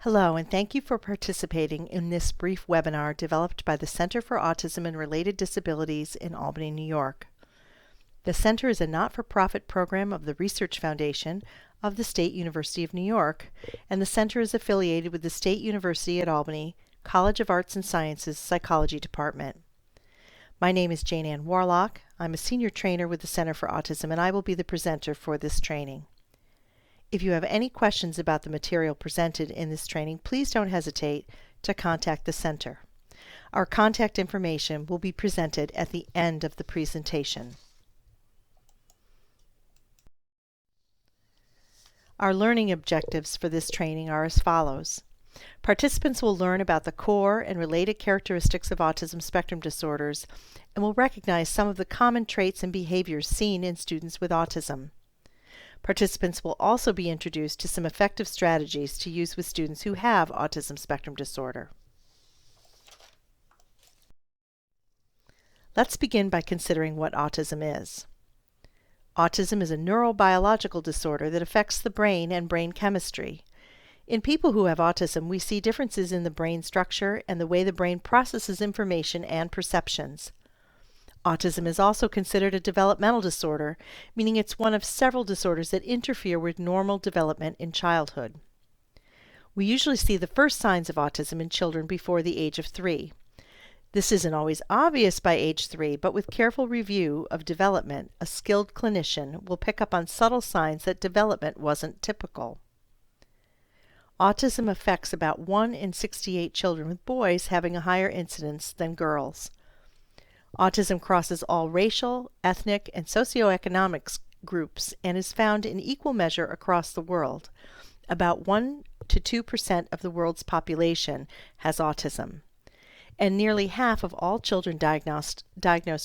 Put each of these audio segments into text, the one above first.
Hello, and thank you for participating in this brief webinar developed by the Center for Autism and Related Disabilities in Albany, New York. The Center is a not-for-profit program of the Research Foundation of the State University of New York, and the Center is affiliated with the State University at Albany College of Arts and Sciences Psychology Department. My name is Jane Ann Warlock. I'm a senior trainer with the Center for Autism, and I will be the presenter for this training. If you have any questions about the material presented in this training, please don't hesitate to contact the Center. Our contact information will be presented at the end of the presentation. Our learning objectives for this training are as follows. Participants will learn about the core and related characteristics of autism spectrum disorders and will recognize some of the common traits and behaviors seen in students with autism. Participants will also be introduced to some effective strategies to use with students who have autism spectrum disorder. Let's begin by considering what autism is. Autism is a neurobiological disorder that affects the brain and brain chemistry. In people who have autism, we see differences in the brain structure and the way the brain processes information and perceptions. Autism is also considered a developmental disorder, meaning it's one of several disorders that interfere with normal development in childhood. We usually see the first signs of autism in children before the age of 3. This isn't always obvious by age 3, but with careful review of development, a skilled clinician will pick up on subtle signs that development wasn't typical. Autism affects about 1 in 68 children, with boys having a higher incidence than girls. Autism crosses all racial, ethnic, and socioeconomic groups and is found in equal measure across the world. About 1 to 2% of the world's population has autism, and nearly half of all children diagnosed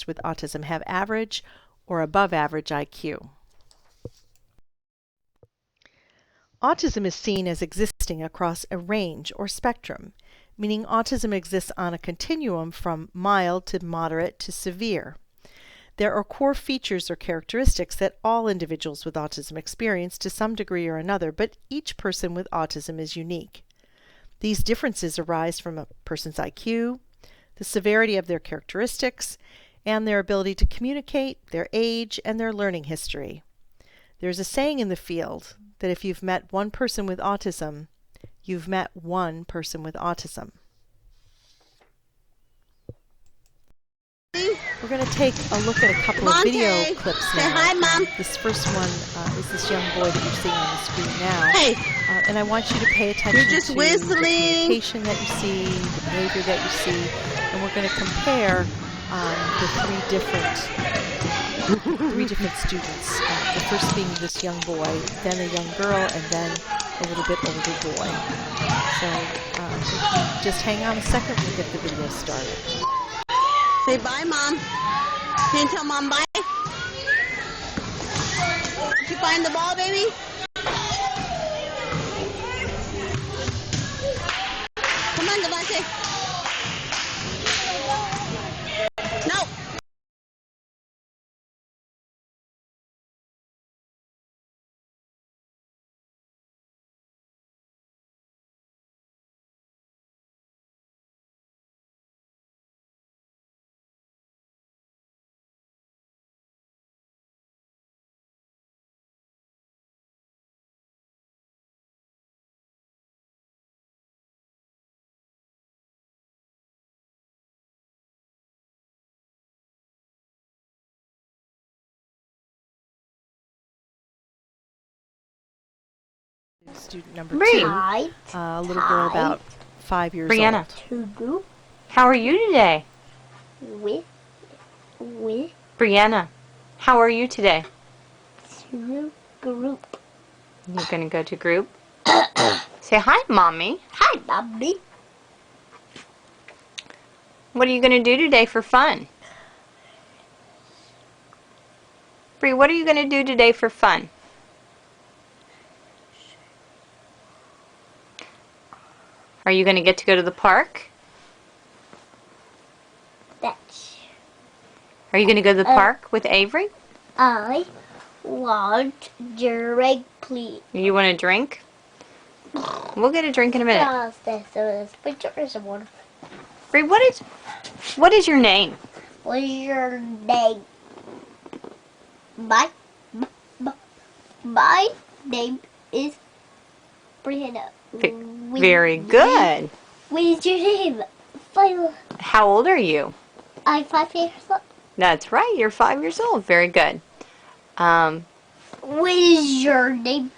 with autism have average or above average IQ. Autism is seen as existing across a range or spectrum, meaning autism exists on a continuum from mild to moderate to severe. There are core features or characteristics that all individuals with autism experience to some degree or another, but each person with autism is unique. These differences arise from a person's IQ, the severity of their characteristics, and their ability to communicate, their age, and their learning history. There's a saying in the field that if you've met one person with autism, you've met one person with autism. We're going to take a look at a couple of video clips now. Say hi, Mom. This first one is this young boy that you're seeing on the screen now. Hey. And I want you to pay attention You're just to whistling. the communication that you see, the behavior that you see, and we're going to compare the three different students. The first being this young boy, then a young girl, and then a little bit older boy. So if you just hang on a second, we'll get the video started. Say bye, Mom. Can you tell Mom bye? Did you find the ball, baby? Come on, Devontae. No. Student number 2, a little girl about 5 years Brianna. old. How are you today? With Brianna, how are you today? to group. You're going to go to group? Say hi, Mommy. Hi, Bobby. What are you going to do today for fun? Bree, what are you going to do today for fun? Are you going to get to go to the park? That's Are you going to go to the park with Avery? I want drink, please. You want a drink? We'll get a drink in a minute. There's water. Bree, what is your name? What is your name? My name is Brianna. Very good. What is your name? 5. How old are you? I'm 5 years old. That's right. You're 5 years old. Very good. What is your name?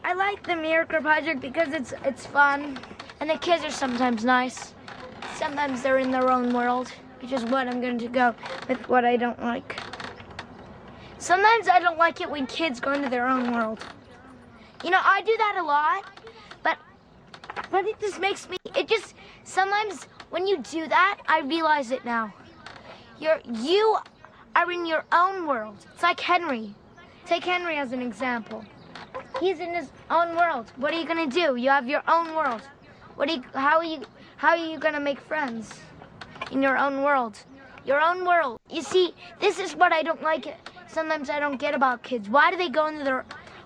I like the Miracle Project because it's fun, and the kids are sometimes nice. Sometimes they're in their own world, which is what I'm going to go with what I don't like. Sometimes I don't like it when kids go into their own world. You know, I do that a lot, but it just makes me, sometimes when you do that, I realize it now. You are in your own world. It's like Henry. Take Henry as an example. He's in his own world. What are you gonna do? You have your own world. How are you gonna make friends in your own world? Your own world. You see, this is what I don't like. Sometimes I don't get about kids. Why do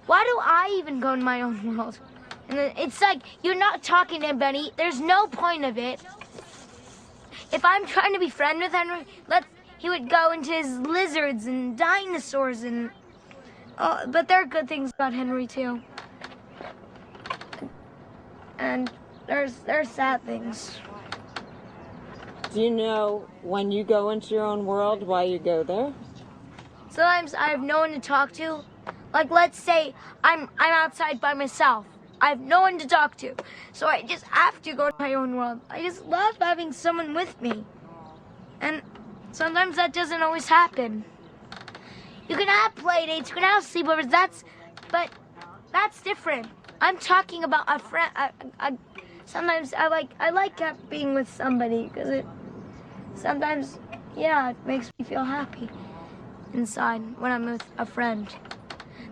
I even go in my own world? And it's like you're not talking to anybody. There's no point of it. If I'm trying to be friends with Henry, he would go into his lizards and dinosaurs and. But there are good things about Henry too. And there's sad things. Do you know when you go into your own world why you go there? Sometimes I have no one to talk to. Like let's say I'm outside by myself. I have no one to talk to. So I just have to go to my own world. I just love having someone with me. And sometimes that doesn't always happen. You can have play dates, you can have sleepovers, but that's different. I'm talking about a friend. Sometimes I like being with somebody because sometimes, yeah, it makes me feel happy inside when I'm with a friend.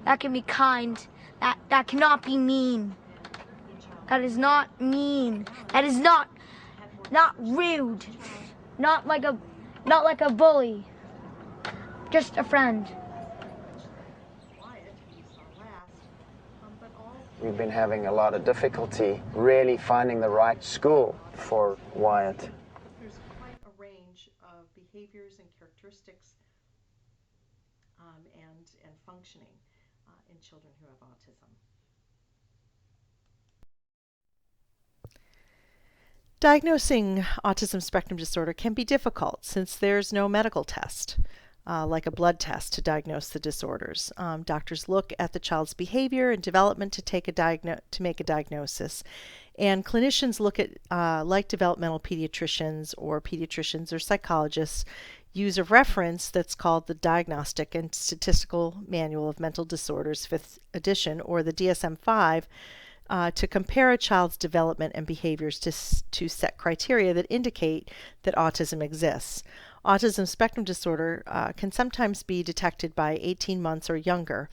That can be kind. That cannot be mean. That is not mean. That is not rude. Not like a bully. Just a friend. We've been having a lot of difficulty really finding the right school for Wyatt. There's quite a range of behaviors and characteristics and functioning in children who have autism. Diagnosing autism spectrum disorder can be difficult since there's no medical test. Like a blood test to diagnose the disorders. Doctors look at the child's behavior and development to make a diagnosis, and clinicians look at, like developmental pediatricians or psychologists, use a reference that's called the Diagnostic and Statistical Manual of Mental Disorders, 5th edition, or the DSM-5, to compare a child's development and behaviors to set criteria that indicate that autism exists. Autism spectrum disorder can sometimes be detected by 18 months or younger.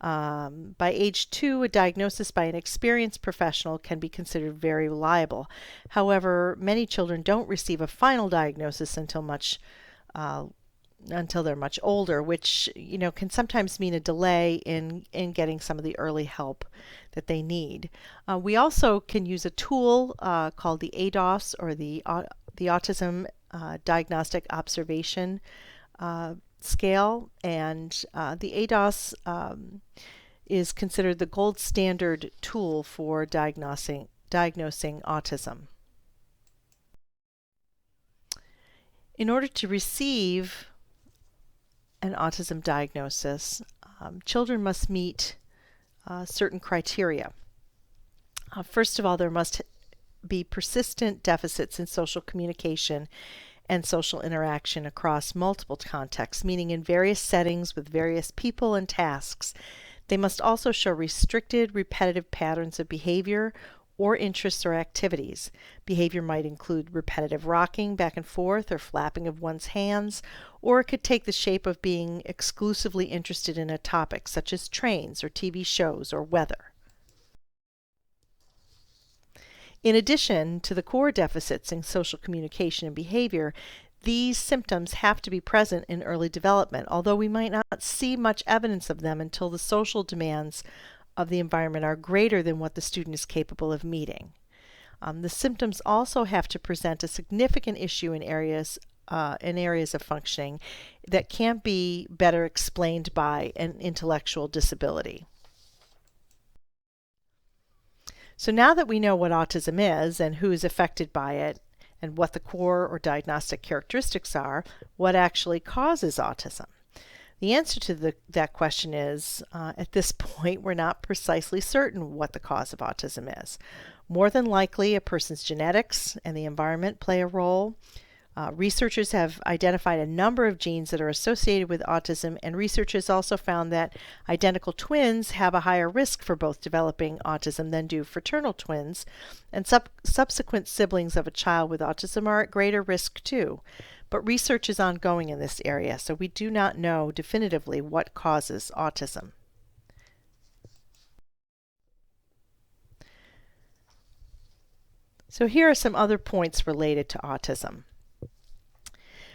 By age 2, a diagnosis by an experienced professional can be considered very reliable. However, many children don't receive a final diagnosis until they're much older, which can sometimes mean a delay in getting some of the early help that they need. We also can use a tool called the ADOS, or the Autism Diagnostic Observation Scale, and the ADOS is considered the gold standard tool for diagnosing autism. In order to receive an autism diagnosis, children must meet certain criteria. First of all, there must be persistent deficits in social communication and social interaction across multiple contexts, meaning in various settings with various people and tasks. They must also show restricted, repetitive patterns of behavior or interests or activities. Behavior might include repetitive rocking back and forth or flapping of one's hands, or it could take the shape of being exclusively interested in a topic such as trains or TV shows or weather. In addition to the core deficits in social communication and behavior, these symptoms have to be present in early development, although we might not see much evidence of them until the social demands of the environment are greater than what the student is capable of meeting. The symptoms also have to present a significant issue in areas of functioning that can't be better explained by an intellectual disability. So now that we know what autism is and who is affected by it, and what the core or diagnostic characteristics are, what actually causes autism? The answer to that question is, at this point, we're not precisely certain what the cause of autism is. More than likely, a person's genetics and the environment play a role. Researchers have identified a number of genes that are associated with autism, and researchers also found that identical twins have a higher risk for both developing autism than do fraternal twins, and subsequent siblings of a child with autism are at greater risk too. But research is ongoing in this area, so we do not know definitively what causes autism. So here are some other points related to autism.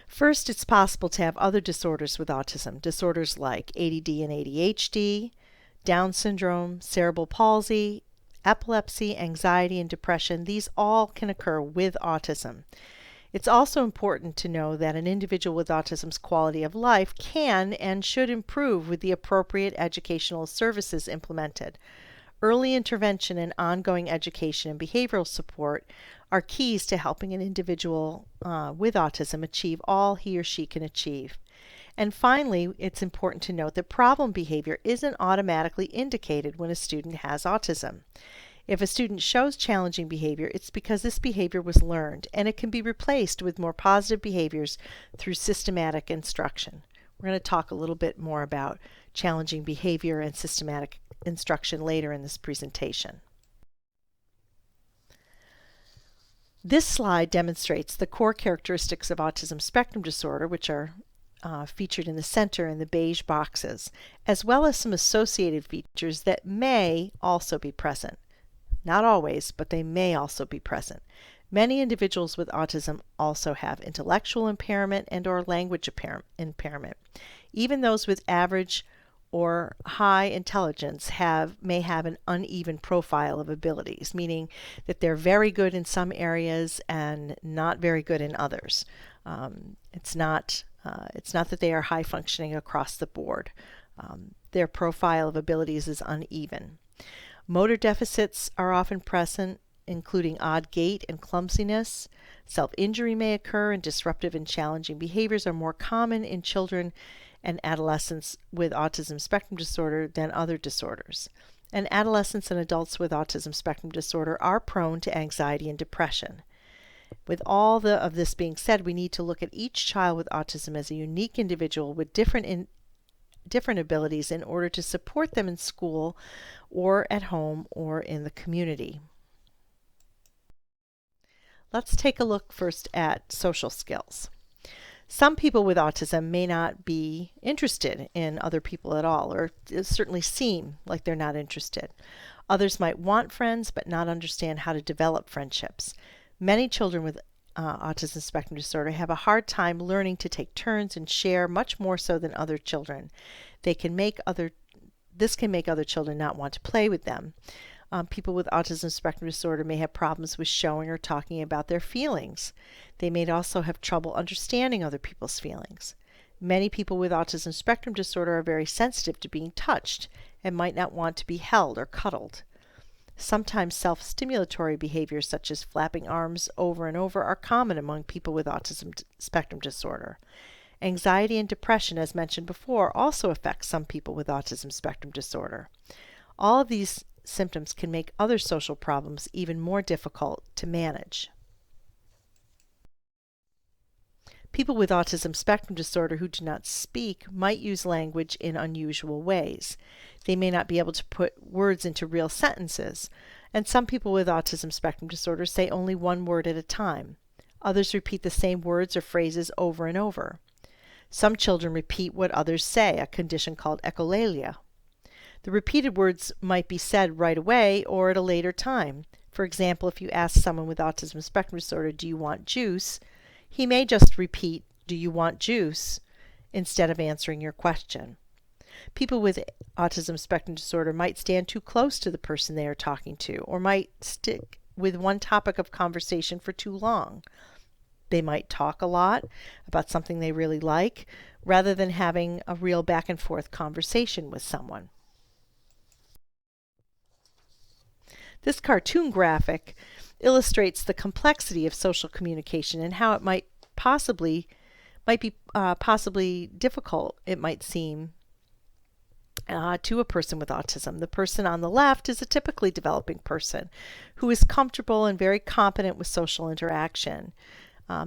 First, it's possible to have other disorders with autism, disorders like ADD and ADHD, Down syndrome, cerebral palsy, epilepsy, anxiety, and depression. These all can occur with autism. It's also important to know that an individual with autism's quality of life can and should improve with the appropriate educational services implemented. Early intervention and ongoing education and behavioral support are keys to helping an individual with autism achieve all he or she can achieve. And finally, it's important to note that problem behavior isn't automatically indicated when a student has autism. If a student shows challenging behavior, it's because this behavior was learned, and it can be replaced with more positive behaviors through systematic instruction. We're going to talk a little bit more about challenging behavior and systematic instruction later in this presentation. This slide demonstrates the core characteristics of autism spectrum disorder, which are featured in the center in the beige boxes, as well as some associated features that may also be present. Not always, but they may also be present. Many individuals with autism also have intellectual impairment and or language impairment. Even those with average or high intelligence may have an uneven profile of abilities, meaning that they're very good in some areas and not very good in others. It's not that they are high functioning across the board. Their profile of abilities is uneven. Motor deficits are often present, including odd gait and clumsiness. Self-injury may occur, and disruptive and challenging behaviors are more common in children and adolescents with autism spectrum disorder than other disorders. And adolescents and adults with autism spectrum disorder are prone to anxiety and depression. With all of this being said, we need to look at each child with autism as a unique individual with different abilities in order to support them in school or at home or in the community. Let's take a look first at social skills. Some people with autism may not be interested in other people at all, or certainly seem like they're not interested. Others might want friends but not understand how to develop friendships. Many children with autism spectrum disorder have a hard time learning to take turns and share, much more so than other children. This can make other children not want to play with them. People with autism spectrum disorder may have problems with showing or talking about their feelings. They may also have trouble understanding other people's feelings. Many people with autism spectrum disorder are very sensitive to being touched and might not want to be held or cuddled. Sometimes self-stimulatory behaviors such as flapping arms over and over are common among people with autism spectrum disorder. Anxiety and depression, as mentioned before, also affect some people with autism spectrum disorder. All of these symptoms can make other social problems even more difficult to manage. People with autism spectrum disorder who do not speak might use language in unusual ways. They may not be able to put words into real sentences, and some people with autism spectrum disorder say only one word at a time. Others repeat the same words or phrases over and over. Some children repeat what others say, a condition called echolalia. The repeated words might be said right away or at a later time. For example, if you ask someone with autism spectrum disorder, "Do you want juice?" he may just repeat, "Do you want juice?" instead of answering your question. People with autism spectrum disorder might stand too close to the person they are talking to, or might stick with one topic of conversation for too long. They might talk a lot about something they really like, rather than having a real back and forth conversation with someone. This cartoon graphic illustrates the complexity of social communication and how it might be possibly difficult, it might seem, to a person with autism. The person on the left is a typically developing person who is comfortable and very competent with social interaction.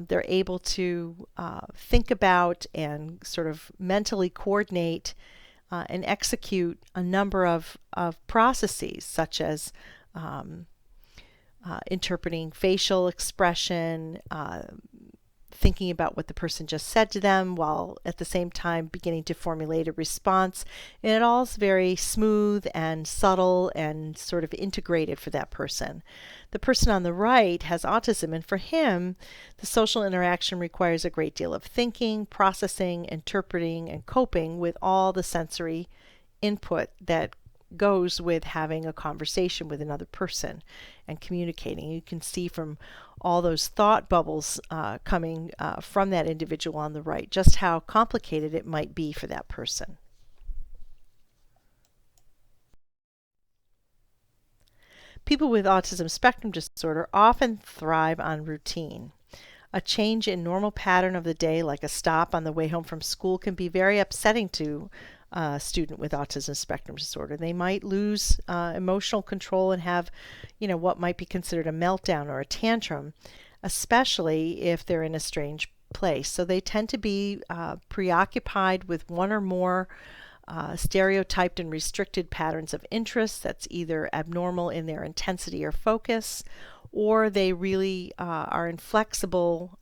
They're able to think about and sort of mentally coordinate and execute a number of processes, such as interpreting facial expression, thinking about what the person just said to them, while at the same time beginning to formulate a response. And it all is very smooth and subtle and sort of integrated for that person. The person on the right has autism, and for him, the social interaction requires a great deal of thinking, processing, interpreting, and coping with all the sensory input that goes with having a conversation with another person and communicating. You can see from all those thought bubbles coming from that individual on the right just how complicated it might be for that person. People with autism spectrum disorder often thrive on routine. A change in normal pattern of the day, like a stop on the way home from school, can be very upsetting to a student with autism spectrum disorder. They might lose emotional control and have, what might be considered a meltdown or a tantrum, especially if they're in a strange place. So they tend to be preoccupied with one or more stereotyped and restricted patterns of interest that's either abnormal in their intensity or focus, or they really are inflexible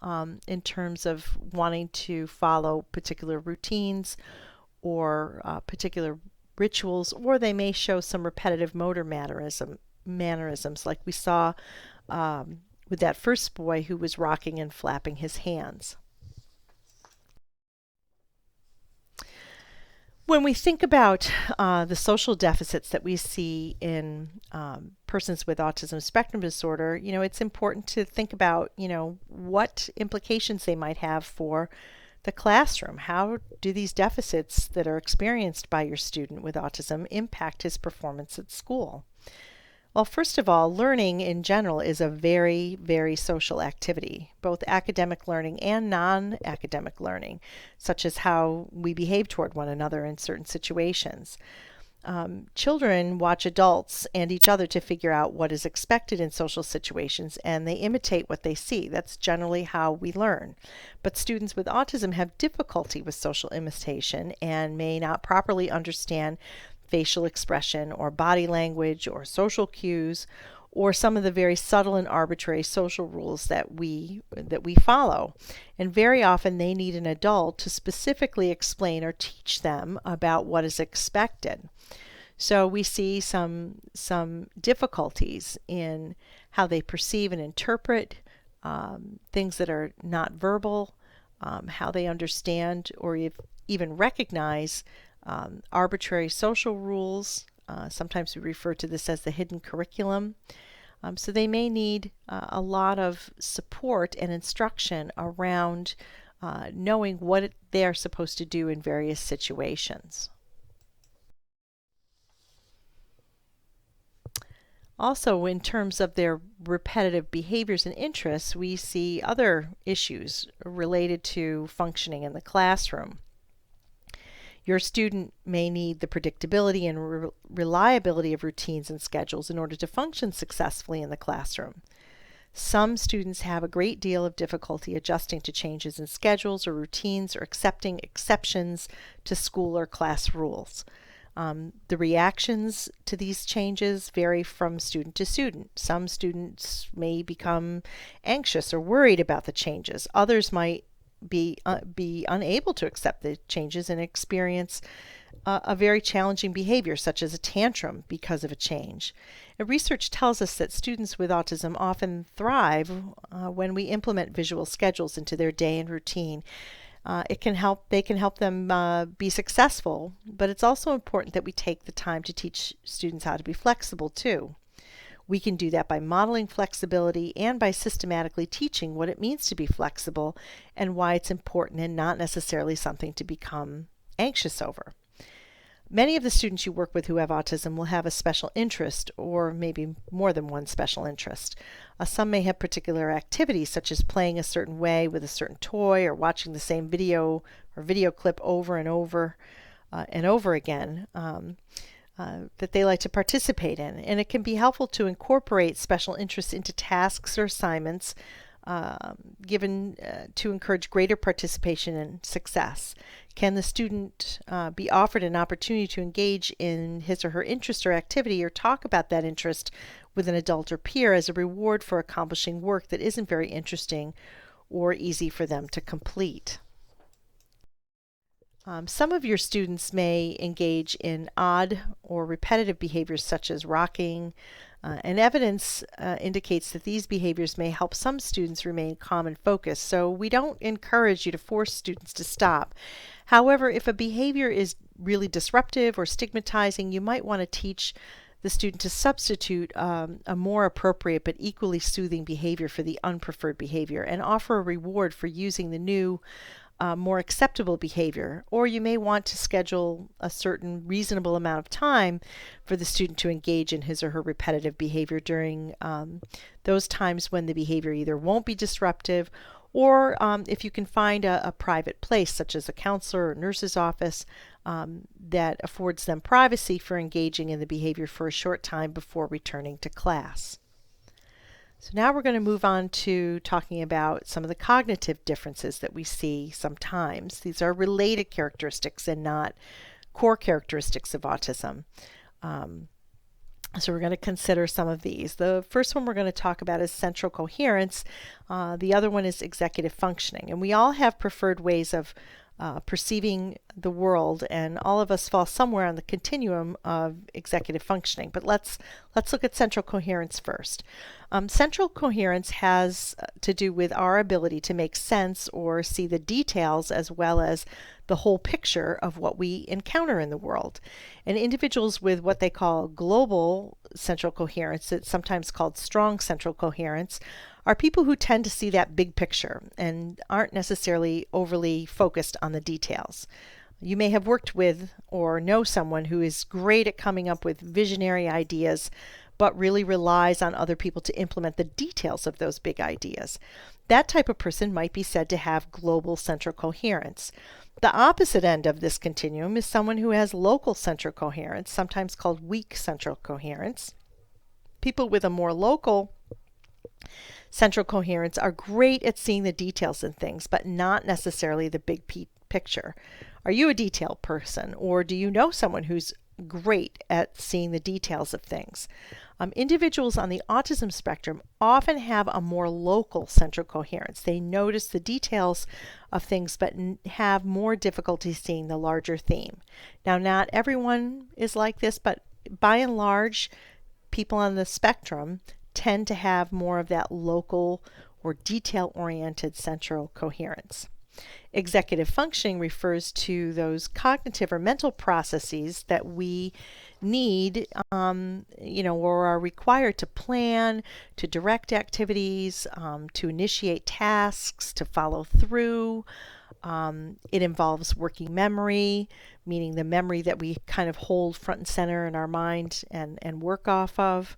in terms of wanting to follow particular routines or particular rituals, or they may show some repetitive motor mannerisms like we saw with that first boy who was rocking and flapping his hands. When we think about the social deficits that we see in persons with autism spectrum disorder, it's important to think about, what implications they might have for the classroom. How do these deficits that are experienced by your student with autism impact his performance at school? Well, first of all, learning in general is a very, very social activity, both academic learning and non-academic learning, such as how we behave toward one another in certain situations. Children watch adults and each other to figure out what is expected in social situations, and they imitate what they see. That's generally how we learn. But students with autism have difficulty with social imitation and may not properly understand facial expression or body language or social cues, or some of the very subtle and arbitrary social rules that we follow. And very often they need an adult to specifically explain or teach them about what is expected. So we see some difficulties in how they perceive and interpret things that are not verbal, how they understand or even recognize arbitrary social rules. Sometimes we refer to this as the hidden curriculum. So they may need a lot of support and instruction around knowing what they are supposed to do in various situations. Also, in terms of their repetitive behaviors and interests, we see other issues related to functioning in the classroom. Your student may need the predictability and reliability of routines and schedules in order to function successfully in the classroom. Some students have a great deal of difficulty adjusting to changes in schedules or routines or accepting exceptions to school or class rules. The reactions to these changes vary from student to student. Some students may become anxious or worried about the changes. Others might be unable to accept the changes and experience a very challenging behavior, such as a tantrum, because of a change. And research tells us that students with autism often thrive when we implement visual schedules into their day and routine. They can help them be successful, but it's also important that we take the time to teach students how to be flexible too. We can do that by modeling flexibility and by systematically teaching what it means to be flexible and why it's important and not necessarily something to become anxious over. Many of the students you work with who have autism will have a special interest, or maybe more than one special interest. Some may have particular activities, such as playing a certain way with a certain toy, or watching the same video or video clip over and over again, that they like to participate in. And it can be helpful to incorporate special interests into tasks or assignments given to encourage greater participation and success. Can the student be offered an opportunity to engage in his or her interest or activity, or talk about that interest with an adult or peer as a reward for accomplishing work that isn't very interesting or easy for them to complete? Some of your students may engage in odd or repetitive behaviors such as rocking, and evidence indicates that these behaviors may help some students remain calm and focused, so we don't encourage you to force students to stop. However, if a behavior is really disruptive or stigmatizing, you might want to teach the student to substitute a more appropriate but equally soothing behavior for the unpreferred behavior and offer a reward for using the new more acceptable behavior. Or you may want to schedule a certain reasonable amount of time for the student to engage in his or her repetitive behavior during those times when the behavior either won't be disruptive, or if you can find a private place such as a counselor or nurse's office that affords them privacy for engaging in the behavior for a short time before returning to class. So now we're going to move on to talking about some of the cognitive differences that we see sometimes. These are related characteristics and not core characteristics of autism. So we're going to consider some of these. The first one we're going to talk about is central coherence. The other one is executive functioning. And we all have preferred ways of perceiving the world, and all of us fall somewhere on the continuum of executive functioning. But let's look at central coherence first. Central coherence has to do with our ability to make sense or see the details as well as the whole picture of what we encounter in the world. And individuals with what they call global central coherence, it's sometimes called strong central coherence, are people who tend to see that big picture and aren't necessarily overly focused on the details. You may have worked with or know someone who is great at coming up with visionary ideas, but really relies on other people to implement the details of those big ideas. That type of person might be said to have global central coherence. The opposite end of this continuum is someone who has local central coherence, sometimes called weak central coherence. People with a more local central coherence are great at seeing the details in things, but not necessarily the big picture. Are you a detail person, or do you know someone who's great at seeing the details of things? Individuals on the autism spectrum often have a more local central coherence. They notice the details of things but have more difficulty seeing the larger theme. Now, not everyone is like this, but by and large, people on the spectrum tend to have more of that local or detail-oriented central coherence. Executive functioning refers to those cognitive or mental processes that we need, or are required to plan, to direct activities, to initiate tasks, to follow through. It involves working memory, meaning the memory that we kind of hold front and center in our mind and work off of.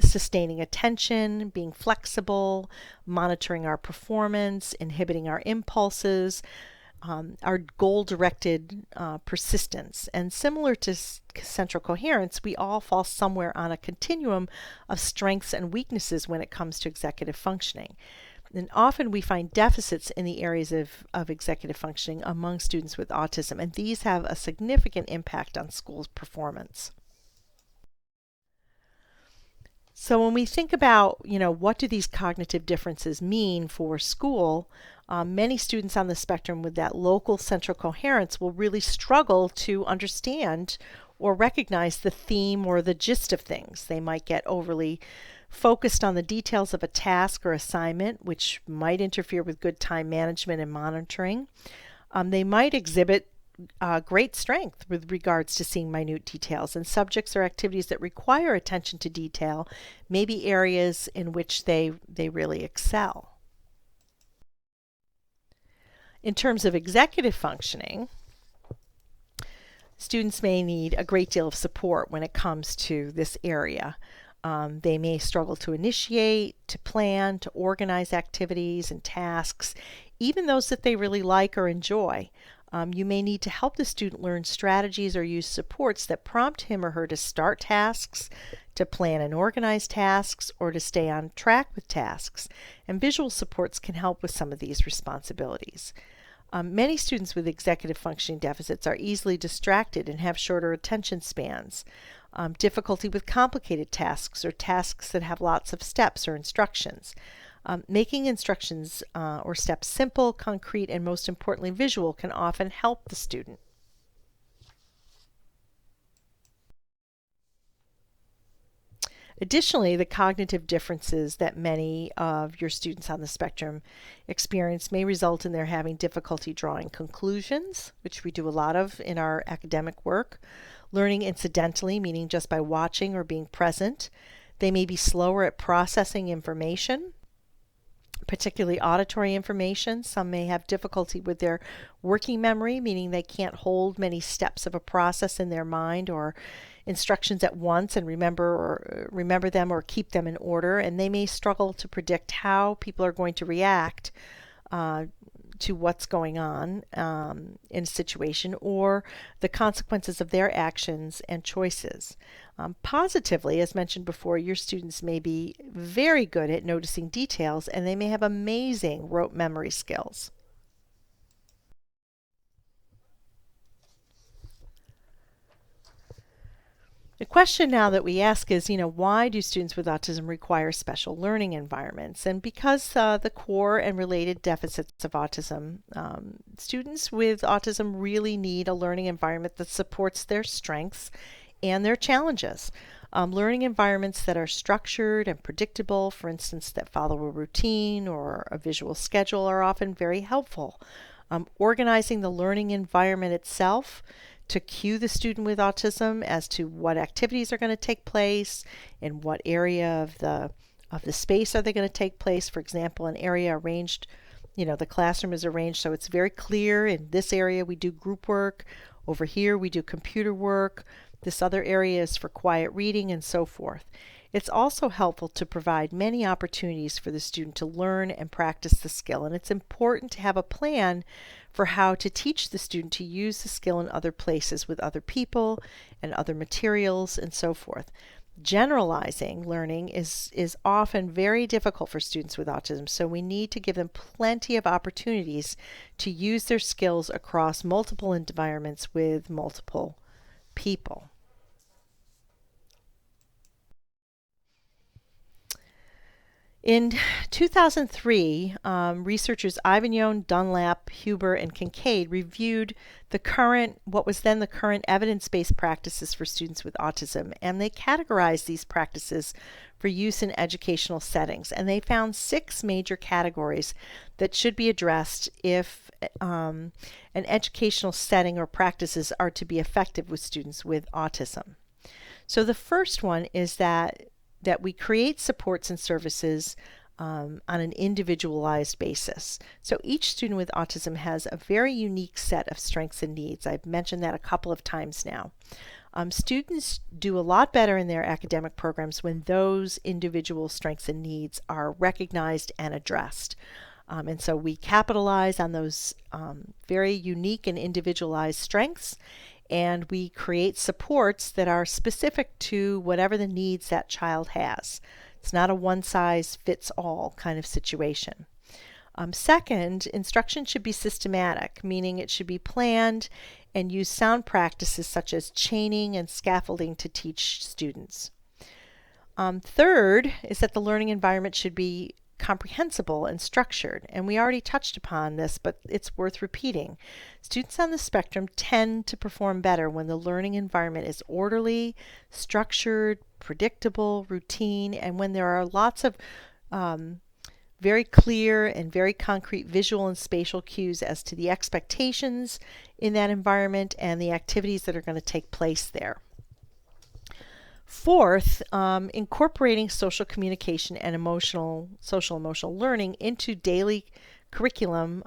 Sustaining attention, being flexible, monitoring our performance, inhibiting our impulses, our goal-directed persistence. And similar to central coherence, we all fall somewhere on a continuum of strengths and weaknesses when it comes to executive functioning. And often we find deficits in the areas of executive functioning among students with autism, and these have a significant impact on school's performance. So when we think about, what do these cognitive differences mean for school, many students on the spectrum with that local central coherence will really struggle to understand or recognize the theme or the gist of things. They might get overly focused on the details of a task or assignment, which might interfere with good time management and monitoring. They might exhibit great strength with regards to seeing minute details, and subjects or activities that require attention to detail may be areas in which they really excel. In terms of executive functioning, students may need a great deal of support when it comes to this area. They may struggle to initiate, to plan, to organize activities and tasks, even those that they really like or enjoy. You may need to help the student learn strategies or use supports that prompt him or her to start tasks, to plan and organize tasks, or to stay on track with tasks. And visual supports can help with some of these responsibilities. Many students with executive functioning deficits are easily distracted and have shorter attention spans. Difficulty with complicated tasks or tasks that have lots of steps or instructions. Making instructions or steps simple, concrete, and most importantly visual can often help the student. Additionally, the cognitive differences that many of your students on the spectrum experience may result in their having difficulty drawing conclusions, which we do a lot of in our academic work, learning incidentally, meaning just by watching or being present. They may be slower at processing information, particularly auditory information. Some may have difficulty with their working memory, meaning they can't hold many steps of a process in their mind or instructions at once and remember them or keep them in order. And they may struggle to predict how people are going to react to what's going on in a situation or the consequences of their actions and choices. Positively, as mentioned before, your students may be very good at noticing details, and they may have amazing rote memory skills. The question now that we ask is, why do students with autism require special learning environments? And because the core and related deficits of autism, students with autism really need a learning environment that supports their strengths and their challenges. Learning environments that are structured and predictable, for instance, that follow a routine or a visual schedule, are often very helpful. Organizing the learning environment itself to cue the student with autism as to what activities are going to take place, in what area of the space are they going to take place. For example, an area arranged, the classroom is arranged so it's very clear. In this area we do group work, over here we do computer work, this other area is for quiet reading, and so forth. It's also helpful to provide many opportunities for the student to learn and practice the skill, and it's important to have a plan for how to teach the student to use the skill in other places with other people and other materials and so forth. Generalizing learning is often very difficult for students with autism, so we need to give them plenty of opportunities to use their skills across multiple environments with multiple people. In 2003, researchers Ivignon, Dunlap, Huber, and Kincaid reviewed what was then the current evidence-based practices for students with autism, and they categorized these practices for use in educational settings. And they found 6 major categories that should be addressed if an educational setting or practices are to be effective with students with autism. So the first one is that we create supports and services on an individualized basis. So each student with autism has a very unique set of strengths and needs. I've mentioned that a couple of times now. Students do a lot better in their academic programs when those individual strengths and needs are recognized and addressed. And so we capitalize on those very unique and individualized strengths, and we create supports that are specific to whatever the needs that child has. It's not a one-size-fits-all kind of situation. Second, instruction should be systematic, meaning it should be planned and use sound practices such as chaining and scaffolding to teach students. Third is that the learning environment should be comprehensible and structured, and we already touched upon this, but it's worth repeating. Students on the spectrum tend to perform better when the learning environment is orderly, structured, predictable, routine, and when there are lots of very clear and very concrete visual and spatial cues as to the expectations in that environment and the activities that are going to take place there. Fourth, incorporating social communication and social emotional learning into daily curriculum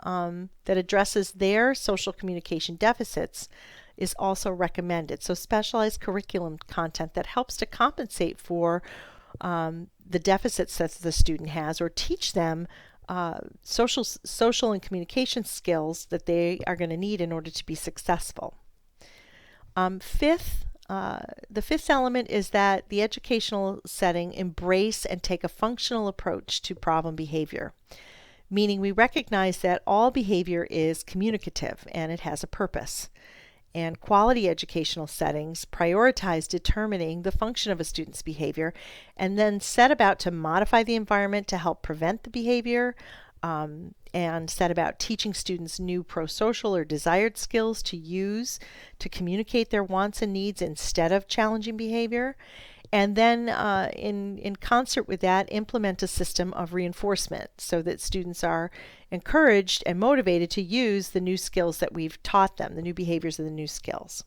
that addresses their social communication deficits is also recommended. So specialized curriculum content that helps to compensate for the deficits that the student has, or teach them social and communication skills that they are going to need in order to be successful. Fifth, the fifth element is that the educational setting embrace and take a functional approach to problem behavior, meaning we recognize that all behavior is communicative and it has a purpose. And quality educational settings prioritize determining the function of a student's behavior and then set about to modify the environment to help prevent the behavior, and set about teaching students new pro-social or desired skills to use to communicate their wants and needs instead of challenging behavior. And then in concert with that, implement a system of reinforcement so that students are encouraged and motivated to use the new skills that we've taught them, the new behaviors and the new skills.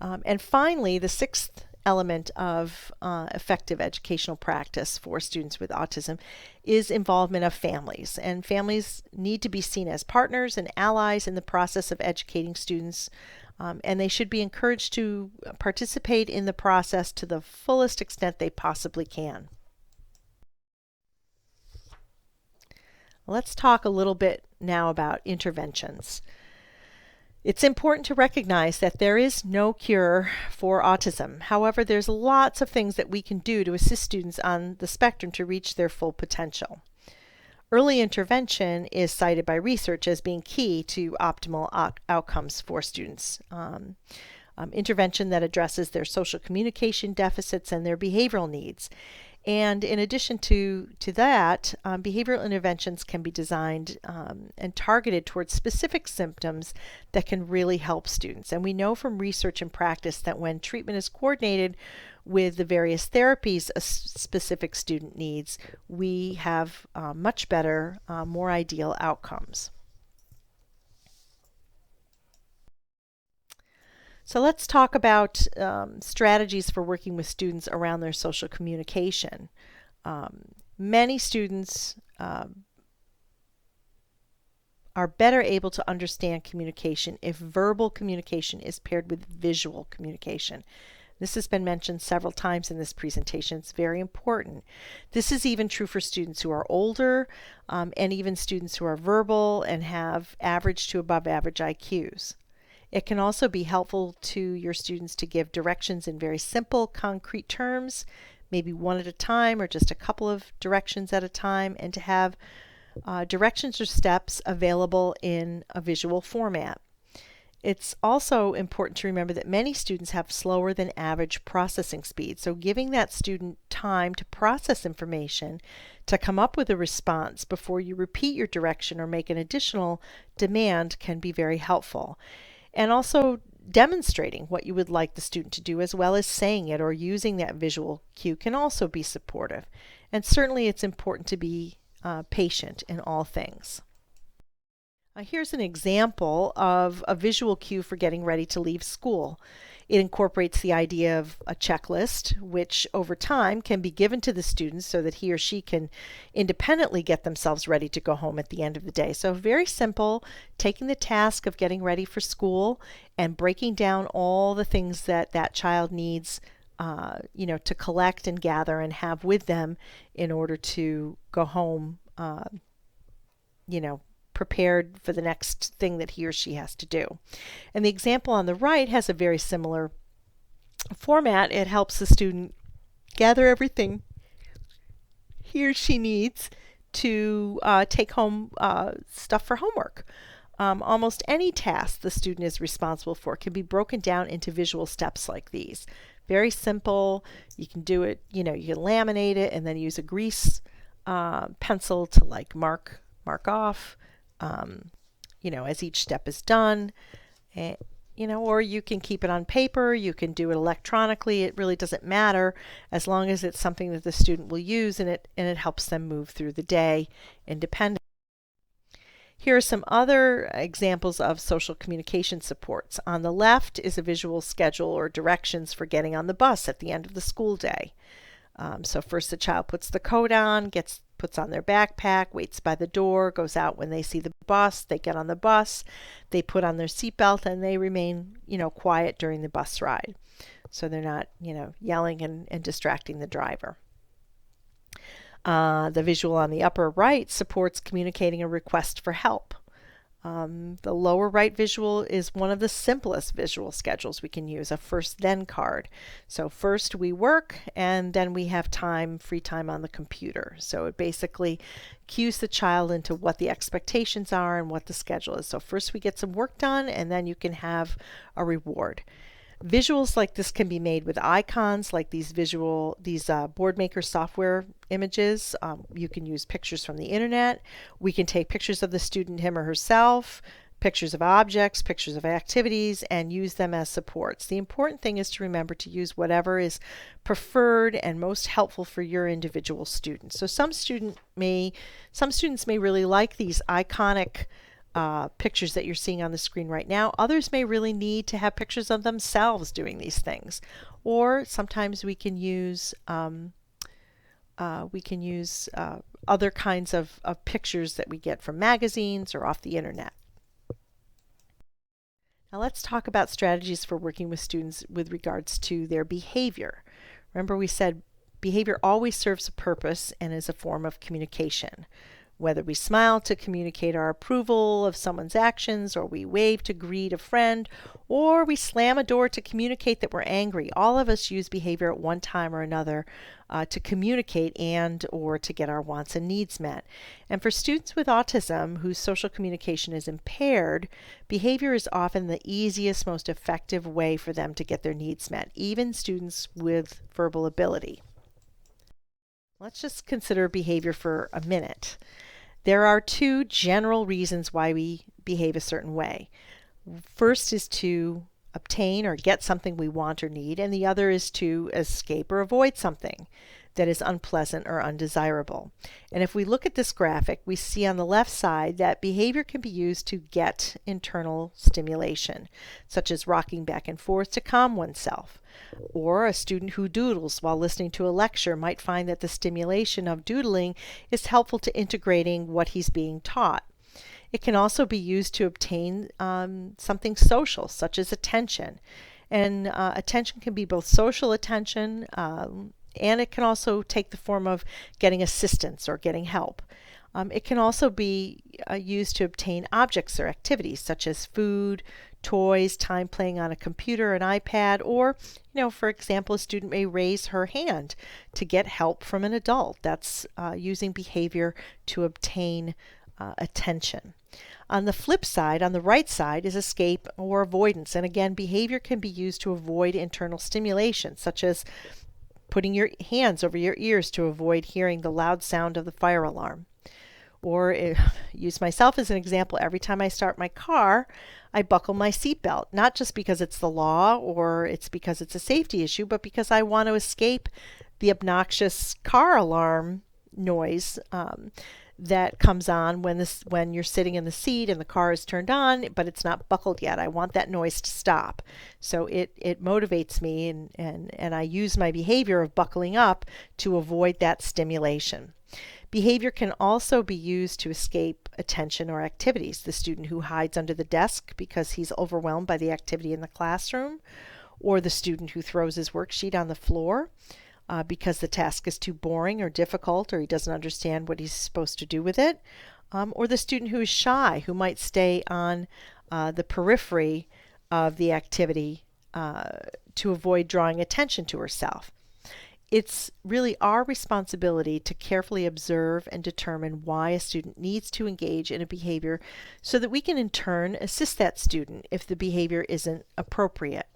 And finally, the sixth element of effective educational practice for students with autism is involvement of families. And families need to be seen as partners and allies in the process of educating students. And they should be encouraged to participate in the process to the fullest extent they possibly can. Let's talk a little bit now about interventions. It's important to recognize that there is no cure for autism. However, there's lots of things that we can do to assist students on the spectrum to reach their full potential. Early intervention is cited by research as being key to optimal outcomes for students. Intervention that addresses their social communication deficits and their behavioral needs. And in addition to that, behavioral interventions can be designed and targeted towards specific symptoms that can really help students. And we know from research and practice that when treatment is coordinated with the various therapies a specific student needs, we have much better, more ideal outcomes. So let's talk about strategies for working with students around their social communication. Many students are better able to understand communication if verbal communication is paired with visual communication. This has been mentioned several times in this presentation. It's very important. This is even true for students who are older and even students who are verbal and have average to above average IQs. It can also be helpful to your students to give directions in very simple, concrete terms, maybe one at a time or just a couple of directions at a time, and to have directions or steps available in a visual format. It's also important to remember that many students have slower than average processing speed, so giving that student time to process information, to come up with a response before you repeat your direction or make an additional demand can be very helpful. And also demonstrating what you would like the student to do as well as saying it or using that visual cue can also be supportive. And certainly it's important to be patient in all things. Here's an example of a visual cue for getting ready to leave school. It incorporates the idea of a checklist, which over time can be given to the students so that he or she can independently get themselves ready to go home at the end of the day. So very simple, taking the task of getting ready for school and breaking down all the things that that child needs to collect and gather and have with them in order to go home prepared for the next thing that he or she has to do. And the example on the right has a very similar format. It helps the student gather everything he or she needs to take home stuff for homework. Almost any task the student is responsible for can be broken down into visual steps like these. Very simple. You can do it, you can laminate it and then use a grease pencil to like mark off, as each step is done. Or you can keep it on paper, you can do it electronically. It really doesn't matter as long as it's something that the student will use and it helps them move through the day independently. Here are some other examples of social communication supports. On the left is a visual schedule or directions for getting on the bus at the end of the school day. So first the child puts the coat on, puts on their backpack, waits by the door, goes out when they see the bus, they get on the bus, they put on their seatbelt, and they remain, quiet during the bus ride. So they're not, yelling and distracting the driver. The visual on the upper right supports communicating a request for help. The lower right visual is one of the simplest visual schedules we can use, a first-then card. So first we work, and then we have free time on the computer. So it basically cues the child into what the expectations are and what the schedule is. So first we get some work done, and then you can have a reward. Visuals like this can be made with icons like these BoardMaker software images. You can use pictures from the internet. We can take pictures of the student, him or herself, pictures of objects, pictures of activities, and use them as supports. The important thing is to remember to use whatever is preferred and most helpful for your individual student. So some students may really like these iconic pictures that you're seeing on the screen right now. Others may really need to have pictures of themselves doing these things. Or sometimes we can use other kinds of pictures that we get from magazines or off the internet. Now let's talk about strategies for working with students with regards to their behavior. Remember, we said behavior always serves a purpose and is a form of communication. Whether we smile to communicate our approval of someone's actions, or we wave to greet a friend, or we slam a door to communicate that we're angry, all of us use behavior at one time or another to communicate or to get our wants and needs met. And for students with autism whose social communication is impaired, behavior is often the easiest, most effective way for them to get their needs met, even students with verbal ability. Let's just consider behavior for a minute. There are two general reasons why we behave a certain way. First is to obtain or get something we want or need, and the other is to escape or avoid something that is unpleasant or undesirable. And if we look at this graphic, we see on the left side that behavior can be used to get internal stimulation, such as rocking back and forth to calm oneself. Or a student who doodles while listening to a lecture might find that the stimulation of doodling is helpful to integrating what he's being taught. It can also be used to obtain something social, such as attention. And attention can be both social attention, and it can also take the form of getting assistance or getting help. It can also be used to obtain objects or activities, such as food, toys, time playing on a computer, an iPad, or, for example, a student may raise her hand to get help from an adult. That's using behavior to obtain attention. On the flip side, on the right side, is escape or avoidance. And again, behavior can be used to avoid internal stimulation, such as putting your hands over your ears to avoid hearing the loud sound of the fire alarm. Or use myself as an example, every time I start my car, I buckle my seatbelt, not just because it's the law or it's because it's a safety issue, but because I want to escape the obnoxious car alarm noise that comes on when you're sitting in the seat and the car is turned on, but it's not buckled yet. I want that noise to stop. So it motivates me, and I use my behavior of buckling up to avoid that stimulation. Behavior can also be used to escape attention or activities. The student who hides under the desk because he's overwhelmed by the activity in the classroom, or the student who throws his worksheet on the floor because the task is too boring or difficult, or he doesn't understand what he's supposed to do with it. or the student who is shy, who might stay on the periphery of the activity to avoid drawing attention to herself. It's really our responsibility to carefully observe and determine why a student needs to engage in a behavior so that we can in turn assist that student if the behavior isn't appropriate.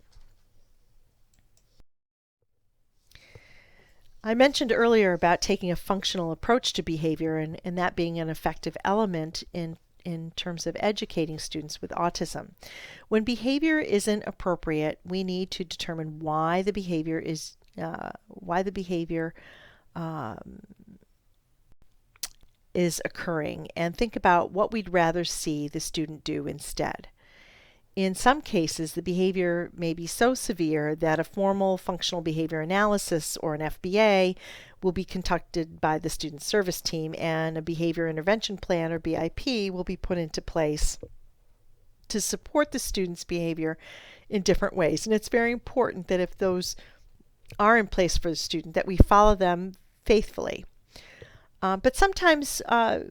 I mentioned earlier about taking a functional approach to behavior and that being an effective element in terms of educating students with autism. When behavior isn't appropriate, we need to determine why the behavior is occurring and think about what we'd rather see the student do instead. In some cases, the behavior may be so severe that a formal functional behavior analysis, or an FBA, will be conducted by the student service team, and a behavior intervention plan, or BIP, will be put into place to support the student's behavior in different ways. And it's very important that if those are in place for the student, that we follow them faithfully. But sometimes the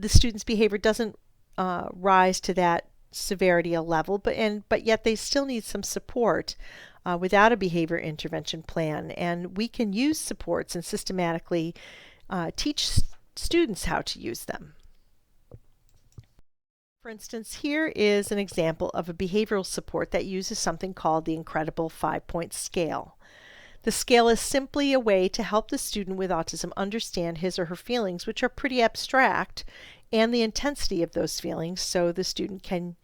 student's behavior doesn't rise to that severity level, but yet they still need some support without a behavior intervention plan. And we can use supports and systematically teach students how to use them. For instance, here is an example of a behavioral support that uses something called the Incredible 5-Point Scale. The scale is simply a way to help the student with autism understand his or her feelings, which are pretty abstract, and the intensity of those feelings, so the student can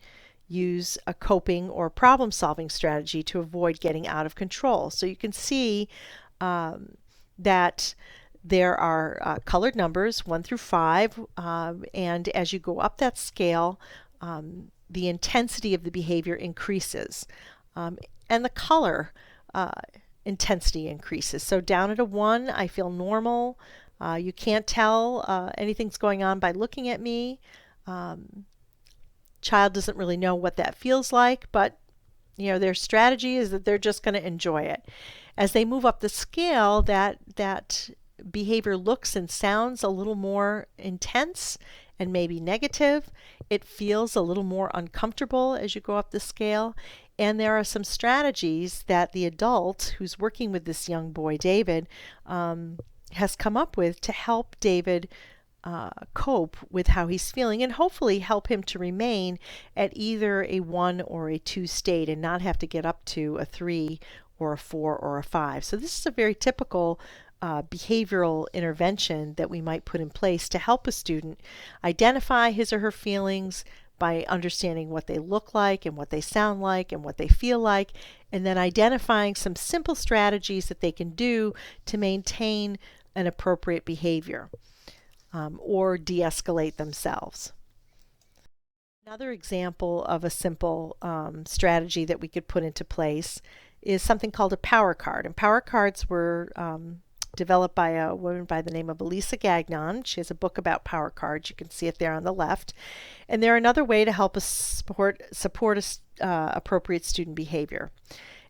use a coping or problem-solving strategy to avoid getting out of control. So you can see that there are colored numbers 1 through 5, and as you go up that scale, the intensity of the behavior increases, and the color intensity increases. So down at a 1, I feel normal. You can't tell anything's going on by looking at me. Child doesn't really know what that feels like, but their strategy is that they're just going to enjoy it. As they move up the scale, that behavior looks and sounds a little more intense and maybe negative. It feels a little more uncomfortable as you go up the scale. And there are some strategies that the adult who's working with this young boy, David, has come up with to help David cope with how he's feeling and hopefully help him to remain at either a 1 or a 2 state and not have to get up to a 3 or a 4 or a 5. So this is a very typical behavioral intervention that we might put in place to help a student identify his or her feelings by understanding what they look like and what they sound like and what they feel like, and then identifying some simple strategies that they can do to maintain an appropriate behavior or de-escalate themselves. Another example of a simple strategy that we could put into place is something called a power card. And power cards were developed by a woman by the name of Elisa Gagnon. She has a book about power cards. You can see it there on the left. And they're another way to help us support appropriate student behavior.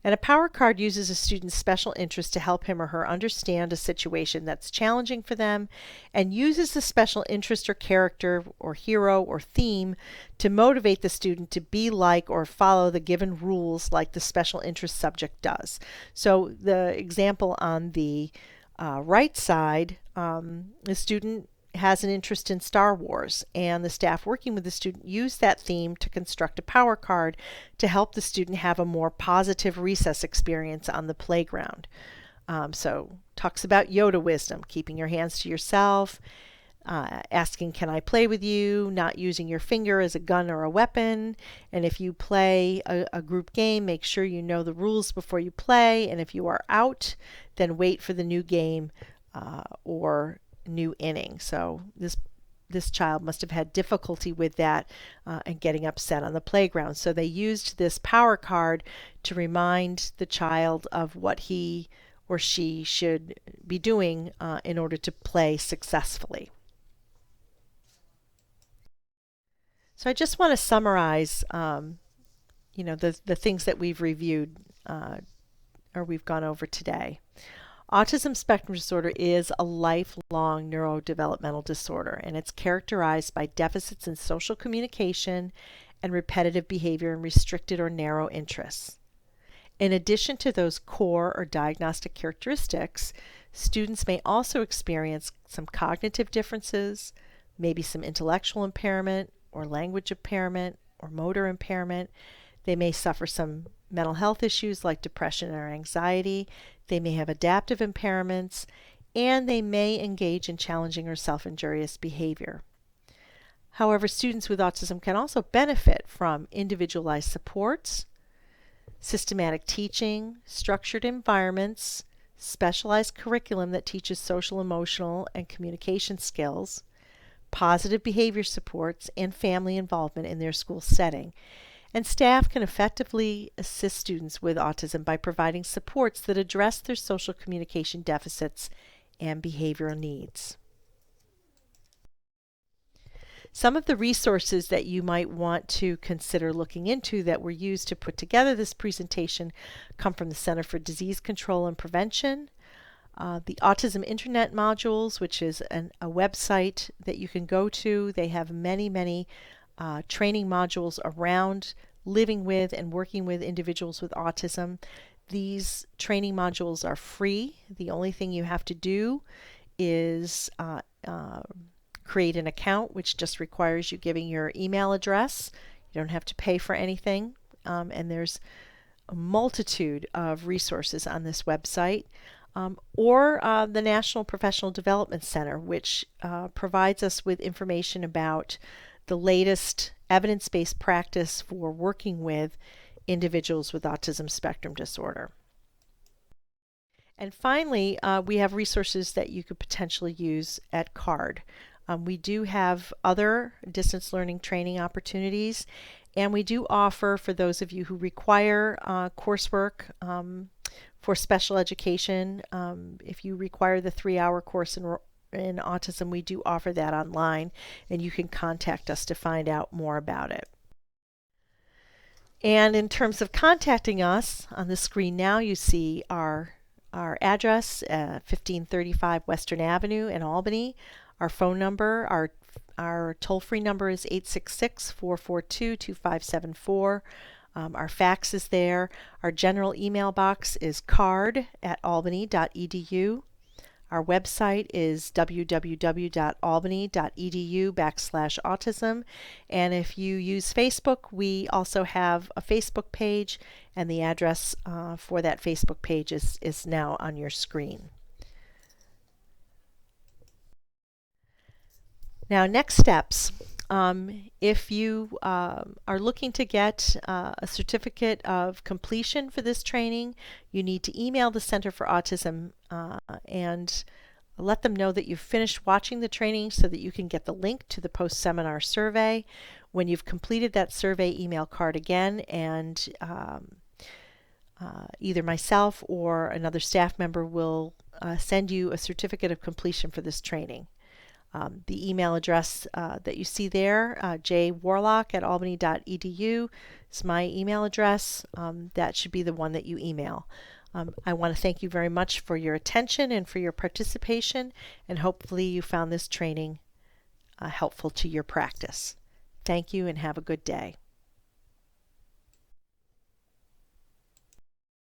And a power card uses a student's special interest to help him or her understand a situation that's challenging for them, and uses the special interest or character or hero or theme to motivate the student to be like or follow the given rules like the special interest subject does. So the example on the right side, the student has an interest in Star Wars, and the staff working with the student use that theme to construct a power card to help the student have a more positive recess experience on the playground. So talks about Yoda wisdom, keeping your hands to yourself, asking, can I play with you, not using your finger as a gun or a weapon, and if you play a group game, make sure you know the rules before you play, and if you are out, then wait for the new game or new inning. So this child must have had difficulty with that and getting upset on the playground. So they used this power card to remind the child of what he or she should be doing in order to play successfully. So I just want to summarize the things that we've reviewed or we've gone over today. Autism spectrum disorder is a lifelong neurodevelopmental disorder, and it's characterized by deficits in social communication and repetitive behavior and restricted or narrow interests. In addition to those core or diagnostic characteristics, students may also experience some cognitive differences, maybe some intellectual impairment or language impairment or motor impairment. They may suffer some mental health issues like depression or anxiety. They may have adaptive impairments, and they may engage in challenging or self-injurious behavior. However, students with autism can also benefit from individualized supports, systematic teaching, structured environments, specialized curriculum that teaches social, emotional, and communication skills, positive behavior supports, and family involvement in their school setting. And staff can effectively assist students with autism by providing supports that address their social communication deficits and behavioral needs. Some of the resources that you might want to consider looking into that were used to put together this presentation come from the Center for Disease Control and Prevention, the Autism Internet modules, which is a website that you can go to. They have many training modules around living with and working with individuals with autism. These training modules are free. The only thing you have to do is create an account, which just requires you giving your email address. You don't have to pay for anything. And there's a multitude of resources on this website. Or the National Professional Development Center, which provides us with information about the latest evidence-based practice for working with individuals with autism spectrum disorder. And finally, we have resources that you could potentially use at CARD. We do have other distance learning training opportunities, and we do offer, for those of you who require coursework for special education, if you require the 3-hour course in autism, we do offer that online, and you can contact us to find out more about it. And in terms of contacting us, on the screen now you see our address, 1535 Western Avenue in Albany. Our phone number, our toll-free number is 866-442-2574. Our fax is there. Our general email box is card@albany.edu. Our website is www.albany.edu/autism. And if you use Facebook, we also have a Facebook page, and the address for that Facebook page is now on your screen. Now, next steps. If you are looking to get a certificate of completion for this training, you need to email the Center for Autism and let them know that you've finished watching the training so that you can get the link to the post-seminar survey. When you've completed that survey, email CARD again, and either myself or another staff member will send you a certificate of completion for this training. The email address that you see there, jwarlock@albany.edu, is my email address. That should be the one that you email. I want to thank you very much for your attention and for your participation, and hopefully you found this training helpful to your practice. Thank you and have a good day.